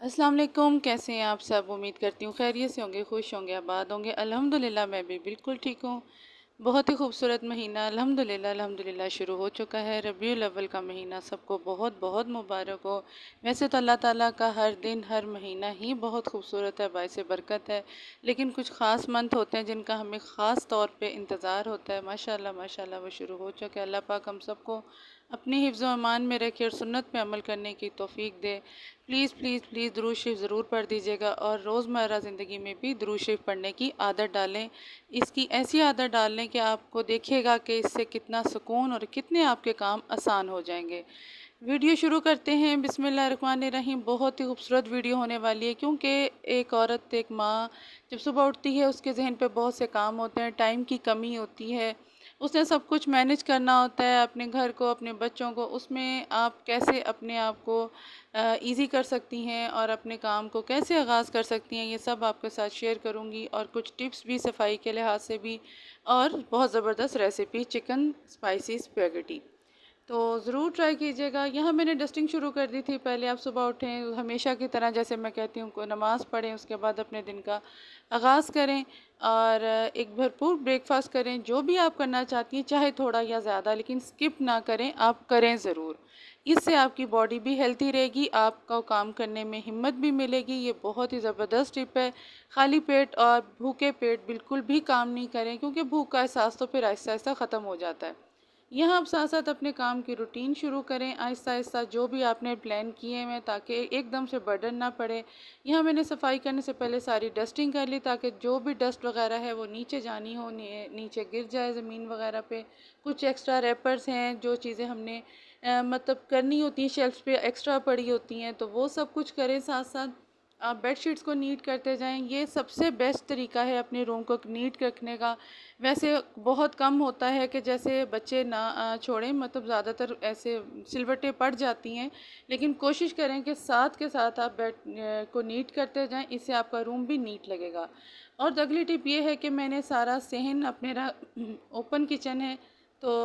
अस्सलाम वालेकुम। कैसे हैं आप सब? उम्मीद करती हूँ खैरियत से होंगे, खुश होंगे, आबाद होंगे। अल्हम्दुलिल्लाह मैं भी बिल्कुल ठीक हूँ। बहुत ही खूबसूरत महीना अल्हम्दुलिल्लाह शुरू हो चुका है। रबीउल अव्वल का महीना सबको बहुत बहुत मुबारक हो। वैसे तो अल्लाह ताला का हर दिन हर महीना ही बहुत खूबसूरत है, बाइस बरकत है, लेकिन कुछ ख़ास मंथ होते हैं जिनका हमें ख़ास तौर पे इंतज़ार होता है। माशाल्लाह माशाल्लाह वो शुरू हो चुके हैं। अल्लाह पाक हम सबको अपनी हिफ्ज़ व अमान में रखे और सुन्नत पे अमल करने की तौफ़ीक दे। प्लीज़ प्लीज़ प्लीज़ दुरूद शरीफ ज़रूर पढ़ दीजिएगा और रोज़मर्रा ज़िंदगी में भी दुरूद शरीफ पढ़ने की आदत डालें। इसकी ऐसी आदत डाल लें कि आपको देखिएगा कि इससे कितना सुकून और कितने आपके काम आसान हो जाएंगे। वीडियो शुरू करते हैं। बिस्मिल्लाहिर्रहमानिर्रहीम। बहुत ही खूबसूरत वीडियो होने वाली है, क्योंकि एक औरत, एक माँ जब सुबह उठती है उसके जहन पे बहुत से काम होते हैं, टाइम की कमी होती है, उसने सब कुछ मैनेज करना होता है, अपने घर को, अपने बच्चों को। उसमें आप कैसे अपने आप को ईज़ी कर सकती हैं और अपने काम को कैसे आगाज़ कर सकती हैं, ये सब आपके साथ शेयर करूँगी, और कुछ टिप्स भी सफाई के लिहाज से भी, और बहुत ज़बरदस्त रेसिपी चिकन स्पाइसी स्पेगेटी। तो ज़रूर ट्राई कीजिएगा। यहाँ मैंने डस्टिंग शुरू कर दी थी। पहले आप सुबह उठें, हमेशा की तरह जैसे मैं कहती हूँ, को नमाज़ पढ़ें, उसके बाद अपने दिन का आगाज़ करें और एक भरपूर ब्रेकफास्ट करें। जो भी आप करना चाहती हैं, चाहे थोड़ा या ज़्यादा, लेकिन स्किप ना करें, आप करें ज़रूर। इससे आपकी बॉडी भी हेल्थी रहेगी, आपको काम करने में हिम्मत भी मिलेगी। ये बहुत ही ज़बरदस्त टिप है। खाली पेट और भूखे पेट बिल्कुल भी काम नहीं करें, क्योंकि भूख का एहसास तो फिर आहिस्ता आहिस्ता ख़त्म हो जाता है। यहाँ आप साथ साथ अपने काम की रूटीन शुरू करें आहिस्ता आहिस्ता, जो भी आपने प्लान किए हैं, ताकि एकदम से बर्डन ना पड़े। यहाँ मैंने सफाई करने से पहले सारी डस्टिंग कर ली, ताकि जो भी डस्ट वगैरह है वो नीचे जानी हो, नीचे गिर जाए ज़मीन वगैरह पे। कुछ एक्स्ट्रा रैपर्स हैं, जो चीज़ें हमने मतलब करनी होती हैं, शेल्फ्स पे एक्स्ट्रा पड़ी होती हैं, तो वो सब कुछ करें। साथ साथ आप बेडशीट्स को नीट करते जाएं। ये सबसे बेस्ट तरीका है अपने रूम को नीट रखने का। वैसे बहुत कम होता है कि जैसे बच्चे ना छोड़ें, मतलब ज़्यादातर ऐसे सिलवटें पड़ जाती हैं, लेकिन कोशिश करें कि साथ के साथ आप बेड को नीट करते जाएं, इससे आपका रूम भी नीट लगेगा। और अगली टिप ये है कि मैंने सारा सहन अपने ओपन किचन है, तो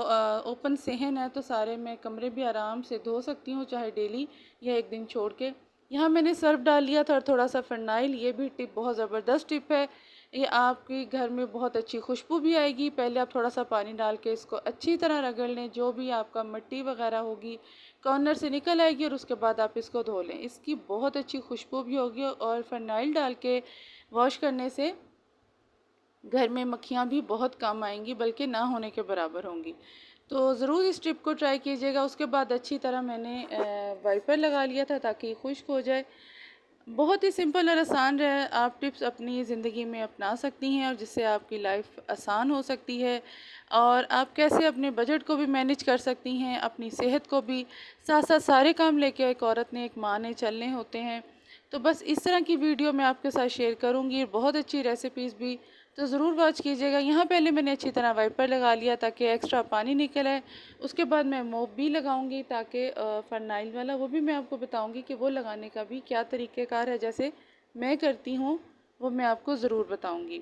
ओपन सहन है, तो सारे मैं कमरे भी आराम से धो सकती हूँ, चाहे डेली या एक दिन छोड़ के। यहाँ मैंने सर्फ डाल लिया था और थोड़ा सा फ़िनाइल। ये भी टिप बहुत ज़बरदस्त टिप है। ये आपके घर में बहुत अच्छी खुशबू भी आएगी। पहले आप थोड़ा सा पानी डाल के इसको अच्छी तरह रगड़ लें, जो भी आपका मिट्टी वगैरह होगी कॉर्नर से निकल आएगी, और उसके बाद आप इसको धो लें। इसकी बहुत अच्छी खुशबू भी होगी, और फ़िनाइल डाल के वॉश करने से घर में मक्खियाँ भी बहुत कम आएंगी, बल्कि ना होने के बराबर होंगी। तो ज़रूर इस ट्रिप को ट्राई कीजिएगा। उसके बाद अच्छी तरह मैंने वाइपर लगा लिया था, ताकि खुश्क हो जाए। बहुत ही सिंपल और आसान रहे, आप टिप्स अपनी ज़िंदगी में अपना सकती हैं, और जिससे आपकी लाइफ आसान हो सकती है, और आप कैसे अपने बजट को भी मैनेज कर सकती हैं, अपनी सेहत को भी। साथ साथ सारे काम लेके एक औरत ने, एक माँ ने चलने होते हैं। तो बस इस तरह की वीडियो मैं आपके साथ शेयर करूँगी, बहुत अच्छी रेसिपीज़ भी। तो ज़रूर वॉच कीजिएगा। यहाँ पहले मैंने अच्छी तरह वाइपर लगा लिया, ताकि एक्स्ट्रा पानी निकल आए। उसके बाद मैं मोप भी लगाऊंगी, ताकि फ़रनाइल वाला, वो भी मैं आपको बताऊंगी कि वो लगाने का भी क्या तरीक़ेकार है, जैसे मैं करती हूँ वो मैं आपको ज़रूर बताऊंगी।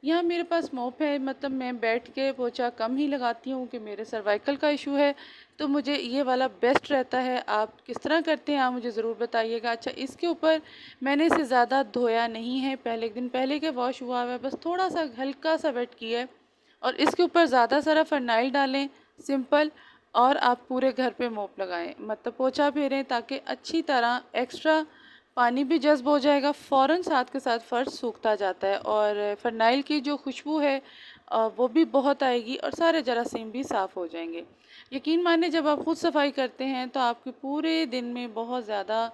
यहाँ मेरे पास मोप है, मतलब मैं बैठ के पोछा कम ही लगाती हूँ कि मेरे सर्वाइकल का इशू है, तो मुझे ये वाला बेस्ट रहता है। आप किस तरह करते हैं, आप मुझे ज़रूर बताइएगा। अच्छा, इसके ऊपर मैंने इसे ज़्यादा धोया नहीं है, पहले एक दिन पहले के वॉश हुआ हुआ है, बस थोड़ा सा हल्का सा वेट किया है। और इसके ऊपर ज़्यादा सारा फ़रनाइल डालें, सिंपल, और आप पूरे घर पे मोप लगाएं, मतलब पोछा फेरें, ताकि अच्छी तरह एक्स्ट्रा पानी भी जज़्ब हो जाएगा। फ़ौरन साथ के साथ फ़र्श सूखता जाता है, और फ़रनाइल की जो खुशबू है वो भी बहुत आएगी, और सारे जरासीम भी साफ़ हो जाएंगे। यकीन माने, जब आप खुद सफाई करते हैं तो आपके पूरे दिन में बहुत ज़्यादा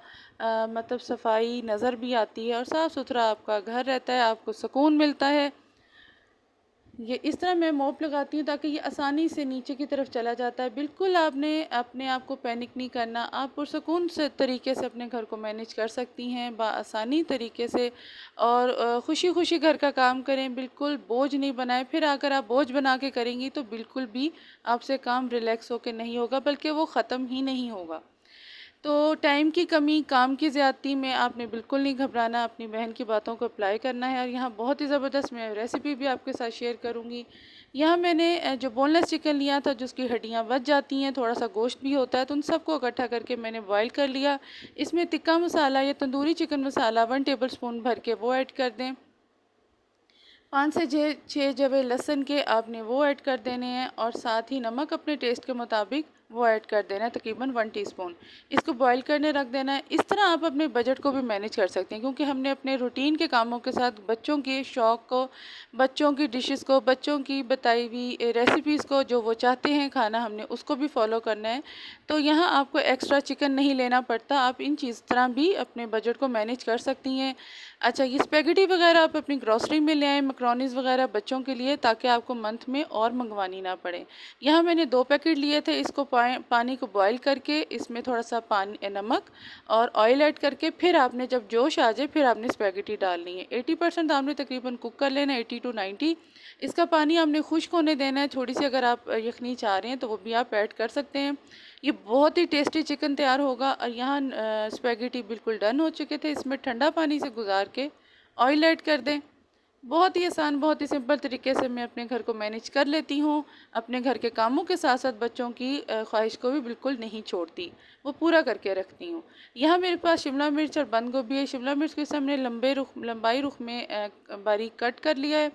मतलब सफाई नज़र भी आती है, और साफ़ सुथरा आपका घर रहता है, आपको सुकून मिलता है। ये इस तरह मैं मोप लगाती हूँ, ताकि ये आसानी से नीचे की तरफ चला जाता है। बिल्कुल आपने अपने आप को पैनिक नहीं करना, आप पुरसकून से तरीके से अपने घर को मैनेज कर सकती हैं, आसानी तरीके से, और खुशी खुशी घर का काम करें, बिल्कुल बोझ नहीं बनाएं। फिर अगर आप बोझ बना के करेंगी तो बिल्कुल भी आपसे काम रिलैक्स होकर नहीं होगा, बल्कि वो ख़त्म ही नहीं होगा। तो टाइम की कमी, काम की ज़्यादती में आपने बिल्कुल नहीं घबराना, अपनी बहन की बातों को अप्लाई करना है। और यहाँ बहुत ही ज़बरदस्त मैं रेसिपी भी आपके साथ शेयर करूँगी। यहाँ मैंने जो बोनलेस चिकन लिया था, जिसकी हड्डियाँ बच जाती हैं, थोड़ा सा गोश्त भी होता है, तो उन सबको इकट्ठा करके मैंने बॉईल कर लिया। इसमें तिक्का मसाला या तंदूरी चिकन मसाला 1 टेबलस्पून भर के वो ऐड कर दें। 5 से 6 जवे लहसुन के आपने वो ऐड कर देने हैं, और साथ ही नमक अपने टेस्ट के मुताबिक वो ऐड कर देना है, तकरीबन 1 टीस्पून। इसको बॉईल करने रख देना है। इस तरह आप अपने बजट को भी मैनेज कर सकते हैं, क्योंकि हमने अपने रूटीन के कामों के साथ बच्चों के शौक़ को, बच्चों की डिशेस को, बच्चों की बताई हुई रेसिपीज़ को, जो वो चाहते हैं खाना, हमने उसको भी फॉलो करना है। तो यहाँ आपको एक्स्ट्रा चिकन नहीं लेना पड़ता, आप इन चीज़ तरह भी अपने बजट को मैनेज कर सकती हैं। अच्छा, ये स्पेगेटी वगैरह आप अपनी ग्रॉसरी में ले आएँ, मैक्रोनीज़ वगैरह बच्चों के लिए, ताकि आपको मंथ में और मंगवानी ना पड़े। यहाँ मैंने 2 पैकेट लिए थे। इसको पानी को बॉईल करके इसमें थोड़ा सा पानी, नमक और ऑयल ऐड करके, फिर आपने जब जोश आ जाए, फिर आपने स्पेगेटी डालनी है। 80% आपने तकरीबन कुक कर लेना है, 80 to 90। इसका पानी आपने खुश्क होने देना है। थोड़ी सी अगर आप यखनी चाह रहे हैं तो वो भी आप ऐड कर सकते हैं। ये बहुत ही टेस्टी चिकन तैयार होगा। और यहाँ स्पेगेटी बिल्कुल डन हो चुके थे। इसमें ठंडा पानी से गुजार के ऑयल ऐड कर दें। बहुत ही आसान, बहुत ही सिंपल तरीके से मैं अपने घर को मैनेज कर लेती हूँ। अपने घर के कामों के साथ साथ बच्चों की ख्वाहिश को भी बिल्कुल नहीं छोड़ती, वो पूरा करके रखती हूँ। यहाँ मेरे पास शिमला मिर्च और बंद गोभी है। शिमला मिर्च को इस हमने लंबाई रुख में बारीक कट कर लिया है।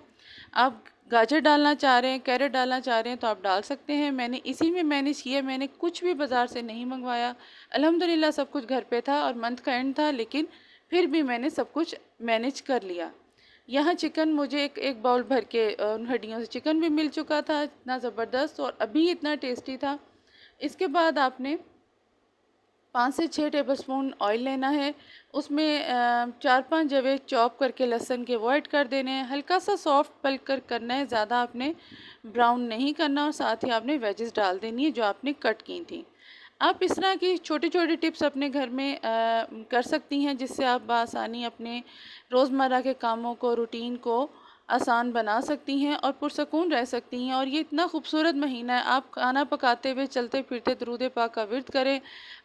आप गाजर डालना चाह रहे हैं, कैरेट डालना चाह रहे हैं तो आप डाल सकते हैं। मैंने इसी में मैनेज किया, मैंने कुछ भी बाज़ार से नहीं मंगवाया। अल्हम्दुलिल्लाह सब कुछ घर पे था और मंथ का एंड था, लेकिन फिर भी मैंने सब कुछ मैनेज कर लिया। यहाँ चिकन मुझे एक बाउल भर के उन हड्डियों से चिकन भी मिल चुका था, इतना ज़बरदस्त और अभी इतना टेस्टी था। इसके बाद आपने 5 से 6 टेबलस्पून ऑयल लेना है। उसमें 4-5 जवे चॉप करके लहसुन के वो ऐड कर देने हैं। हल्का सा सॉफ्ट पल कर करना है, ज़्यादा आपने ब्राउन नहीं करना। और साथ ही आपने वेजेस डाल देनी है जो आपने कट की थी। आप इस तरह की छोटी-छोटी टिप्स अपने घर में कर सकती हैं, जिससे आप बआसानी अपने रोज़मर्रा के कामों को, रूटीन को आसान बना सकती हैं और पुरसकून रह सकती हैं। और ये इतना खूबसूरत महीना है, आप खाना पकाते हुए, चलते फिरते दरूद पाक का विर्द करें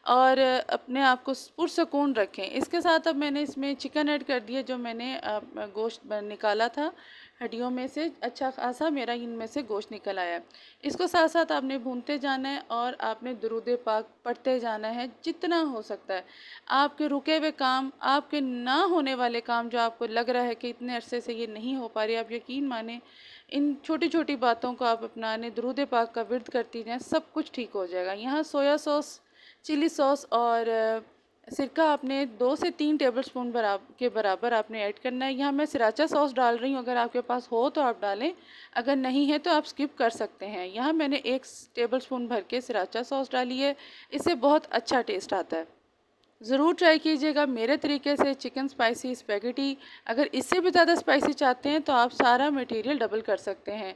और अपने आप को पुरसकून रखें। इसके साथ अब मैंने इसमें चिकन ऐड कर दिया, जो मैंने गोश्त निकाला था हड्डियों में से, अच्छा खासा मेरा इनमें से गोश्त निकल आया। इसको साथ साथ आपने भूनते जाना है और आपने दरूद पाक पढ़ते जाना है जितना हो सकता है। आपके रुके हुए काम, आपके ना होने वाले काम, जो आपको लग रहा है कि इतने अरसे से ये नहीं हो पा रही, आप यकीन माने इन छोटी छोटी बातों को आप अपनाने, दरूद पाक का विर्द करती जाएँ, सब कुछ ठीक हो जाएगा। यहाँ सोया सॉस, चिली सॉस और सिरका आपने 2 से 3 टेबलस्पून के बराबर आपने ऐड करना है। यहाँ मैं सराचा सॉस डाल रही हूँ, अगर आपके पास हो तो आप डालें, अगर नहीं है तो आप स्किप कर सकते हैं। यहाँ मैंने 1 टेबलस्पून भर के सराचा सॉस डाली है, इससे बहुत अच्छा टेस्ट आता है। ज़रूर ट्राई कीजिएगा मेरे तरीके से चिकन स्पाइसी स्पेगेटी। अगर इससे भी ज़्यादा स्पाइसी चाहते हैं तो आप सारा मटेरियल डबल कर सकते हैं।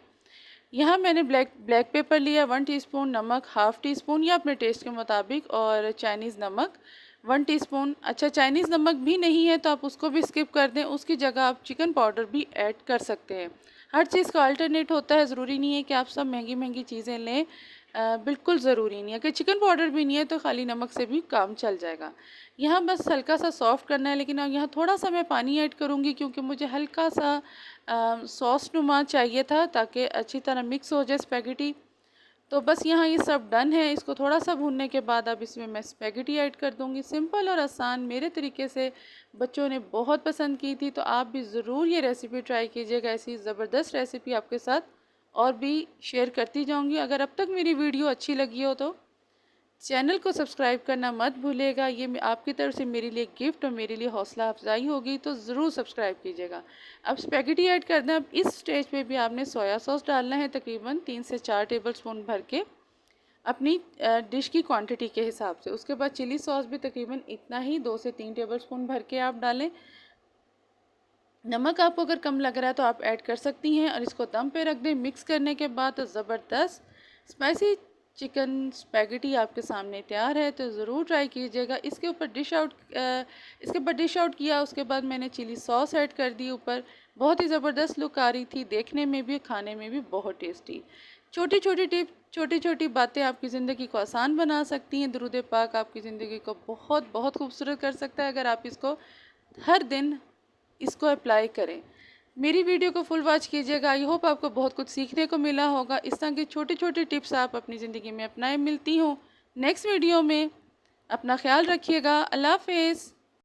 यहाँ मैंने ब्लैक पेपर लिया 1 टीस्पून, नमक हाफ़ टी स्पून या अपने टेस्ट के मुताबिक, और चाइनीज़ नमक 1 टीस्पून। अच्छा, चाइनीज़ नमक भी नहीं है तो आप उसको भी स्किप कर दें, उसकी जगह आप चिकन पाउडर भी ऐड कर सकते हैं। हर चीज़ का अल्टरनेट होता है, ज़रूरी नहीं है कि आप सब महंगी महंगी चीज़ें लें। बिल्कुल ज़रूरी नहीं है। अगर चिकन पाउडर भी नहीं है तो खाली नमक से भी काम चल जाएगा। यहाँ बस हल्का सा सॉफ्ट करना है, लेकिन यहाँ थोड़ा सा मैं पानी ऐड करूँगी, क्योंकि मुझे हल्का सा सॉस नुमा चाहिए था, ताकि अच्छी तरह मिक्स हो जाए स्पेगेटी। तो बस यहाँ ये सब डन है। इसको थोड़ा सा भूनने के बाद अब इसमें मैं स्पेगेटी ऐड कर दूँगी। सिंपल और आसान मेरे तरीके से बच्चों ने बहुत पसंद की थी, तो आप भी ज़रूर ये रेसिपी ट्राई कीजिएगा। ऐसी ज़बरदस्त रेसिपी आपके साथ और भी शेयर करती जाऊँगी। अगर अब तक मेरी वीडियो अच्छी लगी हो तो चैनल को सब्सक्राइब करना मत भूलिएगा। ये आपकी तरफ से मेरे लिए गिफ्ट और मेरे लिए हौसला अफजाई होगी, तो ज़रूर सब्सक्राइब कीजिएगा। अब स्पेगेटी ऐड कर दें। अब इस स्टेज पे भी आपने सोया सॉस डालना है, तकरीबन 3 से 4 टेबलस्पून भर के, अपनी डिश की क्वांटिटी के हिसाब से। उसके बाद चिली सॉस भी तकरीबन इतना ही, 2 से 3 टेबलस्पून भर के आप डालें। नमक आपको अगर कम लग रहा है तो आप ऐड कर सकती हैं, और इसको दम पे रख दें। मिक्स करने के बाद तो ज़बरदस्त स्पाइसी चिकन स्पेगेटी आपके सामने तैयार है, तो ज़रूर ट्राई कीजिएगा। इसके बाद डिश आउट किया। उसके बाद मैंने चिली सॉस ऐड कर दी ऊपर। बहुत ही ज़बरदस्त लुक आ रही थी, देखने में भी, खाने में भी बहुत टेस्टी। छोटी छोटी टिप, छोटी छोटी बातें आपकी ज़िंदगी को आसान बना सकती हैं। दरूद पाक आपकी ज़िंदगी को बहुत बहुत खूबसूरत कर सकता है, अगर आप इसको हर दिन इसको अप्लाई करें। मेरी वीडियो को फुल वॉच कीजिएगा। आई होप आपको बहुत कुछ सीखने को मिला होगा। इस तरह के छोटे छोटे टिप्स आप अपनी ज़िंदगी में अपनाएं। मिलती हूँ नेक्स्ट वीडियो में। अपना ख्याल रखिएगा। अल्लाह हाफ़िज़।